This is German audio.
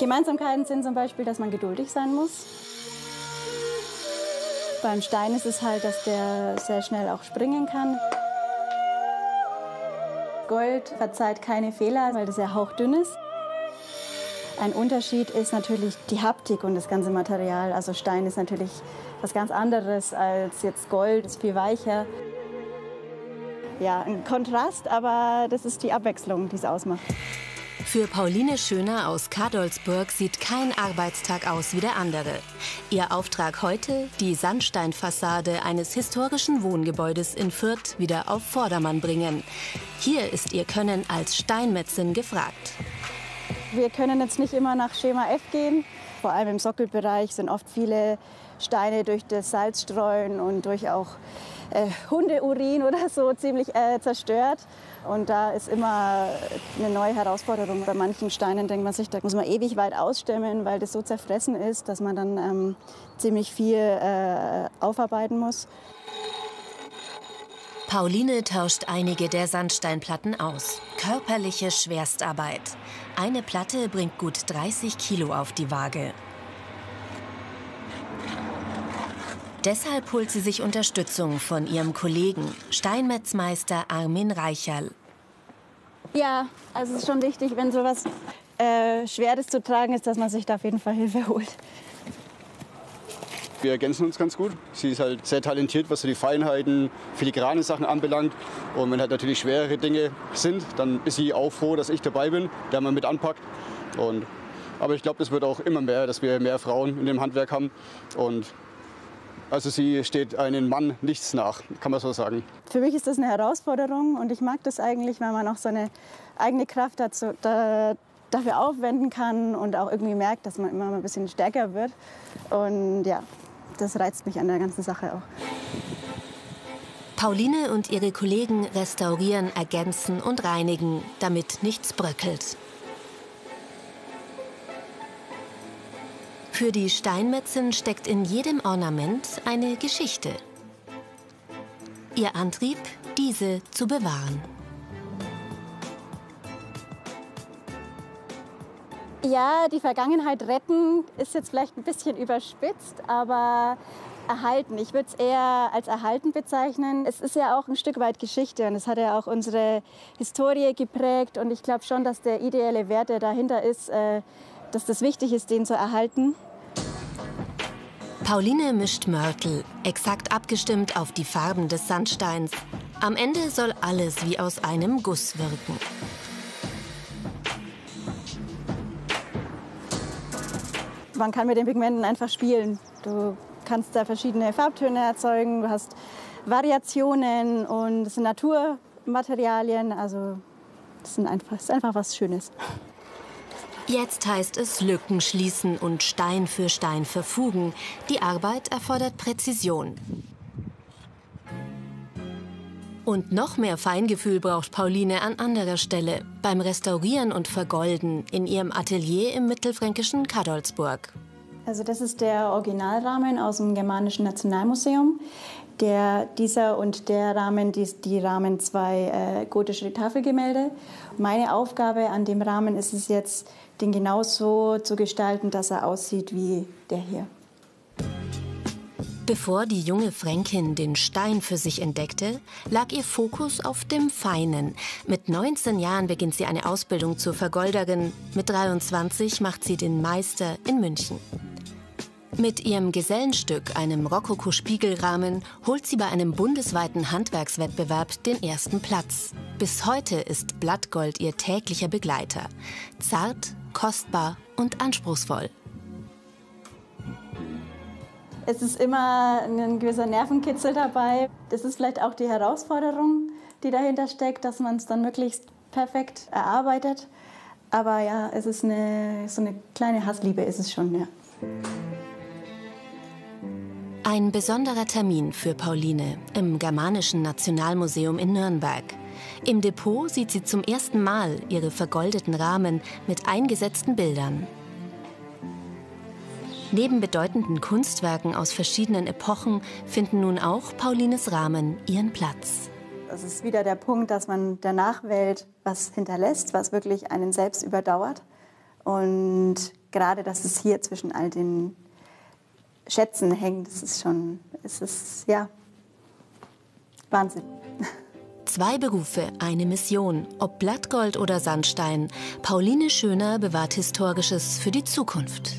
Gemeinsamkeiten sind zum Beispiel, dass man geduldig sein muss. Beim Stein ist es halt, dass der sehr schnell auch springen kann. Gold verzeiht keine Fehler, weil das ja hauchdünn ist. Ein Unterschied ist natürlich die Haptik und das ganze Material. Also Stein ist natürlich was ganz anderes als jetzt Gold, ist viel weicher. Ja, ein Kontrast, aber das ist die Abwechslung, die es ausmacht. Für Pauline Schöner aus Cadolzburg sieht kein Arbeitstag aus wie der andere. Ihr Auftrag heute, die Sandsteinfassade eines historischen Wohngebäudes in Fürth wieder auf Vordermann bringen. Hier ist ihr Können als Steinmetzin gefragt. Wir können jetzt nicht immer nach Schema F gehen. Vor allem im Sockelbereich sind oft viele Steine durch das Salzstreuen und durch auch Hundeurin oder so ziemlich zerstört. Und da ist immer eine neue Herausforderung. Bei manchen Steinen denkt man sich, da muss man ewig weit ausstemmen, weil das so zerfressen ist, dass man dann ziemlich viel aufarbeiten muss. Pauline tauscht einige der Sandsteinplatten aus. Körperliche Schwerstarbeit. Eine Platte bringt gut 30 Kilo auf die Waage. Deshalb holt sie sich Unterstützung von ihrem Kollegen, Steinmetzmeister Armin Reicherl. Ja, also es ist schon wichtig, wenn so was Schweres zu tragen ist, dass man sich da auf jeden Fall Hilfe holt. Wir ergänzen uns ganz gut. Sie ist halt sehr talentiert, was so die Feinheiten, filigrane Sachen anbelangt. Und wenn halt natürlich schwerere Dinge sind, dann ist sie auch froh, dass ich dabei bin, der mal mit anpackt. Aber ich glaube, das wird auch immer mehr, dass wir mehr Frauen in dem Handwerk haben. Und also sie steht einem Mann nichts nach, kann man so sagen. Für mich ist das eine Herausforderung und ich mag das eigentlich, weil man auch seine eigene Kraft dafür aufwenden kann und auch irgendwie merkt, dass man immer mal ein bisschen stärker wird. Und ja, das reizt mich an der ganzen Sache auch. Pauline und ihre Kollegen restaurieren, ergänzen und reinigen, damit nichts bröckelt. Für die Steinmetzin steckt in jedem Ornament eine Geschichte. Ihr Antrieb, diese zu bewahren. Ja, die Vergangenheit retten ist jetzt vielleicht ein bisschen überspitzt, aber erhalten. Ich würde es eher als erhalten bezeichnen. Es ist ja auch ein Stück weit Geschichte und es hat ja auch unsere Historie geprägt. Und ich glaube schon, dass der ideelle Wert, der dahinter ist, dass das wichtig ist, den zu erhalten. Pauline mischt Mörtel, exakt abgestimmt auf die Farben des Sandsteins. Am Ende soll alles wie aus einem Guss wirken. Man kann mit den Pigmenten einfach spielen. Du kannst da verschiedene Farbtöne erzeugen, du hast Variationen und es sind Naturmaterialien. Also das ist einfach was Schönes. Jetzt heißt es Lücken schließen und Stein für Stein verfugen. Die Arbeit erfordert Präzision. Und noch mehr Feingefühl braucht Pauline an anderer Stelle, beim Restaurieren und Vergolden in ihrem Atelier im mittelfränkischen Cadolzburg. Also das ist der Originalrahmen aus dem Germanischen Nationalmuseum. Dieser und der Rahmen, die rahmen zwei gotische Tafelgemälde. Meine Aufgabe an dem Rahmen ist es jetzt, den genauso zu gestalten, dass er aussieht wie der hier. Bevor die junge Fränkin den Stein für sich entdeckte, lag ihr Fokus auf dem Feinen. Mit 19 Jahren beginnt sie eine Ausbildung zur Vergolderin. Mit 23 macht sie den Meister in München. Mit ihrem Gesellenstück, einem Rokoko-Spiegelrahmen, holt sie bei einem bundesweiten Handwerkswettbewerb den ersten Platz. Bis heute ist Blattgold ihr täglicher Begleiter. Zart, kostbar und anspruchsvoll. Es ist immer ein gewisser Nervenkitzel dabei. Das ist vielleicht auch die Herausforderung, die dahinter steckt, dass man es dann möglichst perfekt erarbeitet. Aber ja, es ist so eine kleine Hassliebe ist es schon, ja. Ein besonderer Termin für Pauline im Germanischen Nationalmuseum in Nürnberg. Im Depot sieht sie zum ersten Mal ihre vergoldeten Rahmen mit eingesetzten Bildern. Neben bedeutenden Kunstwerken aus verschiedenen Epochen finden nun auch Paulines Rahmen ihren Platz. Das ist wieder der Punkt, dass man der Nachwelt was hinterlässt, was wirklich einen selbst überdauert. Und gerade, dass es hier zwischen all den Schätzen hängt, es ist ja Wahnsinn. 2 Berufe, eine Mission. Ob Blattgold oder Sandstein. Pauline Schöner bewahrt Historisches für die Zukunft.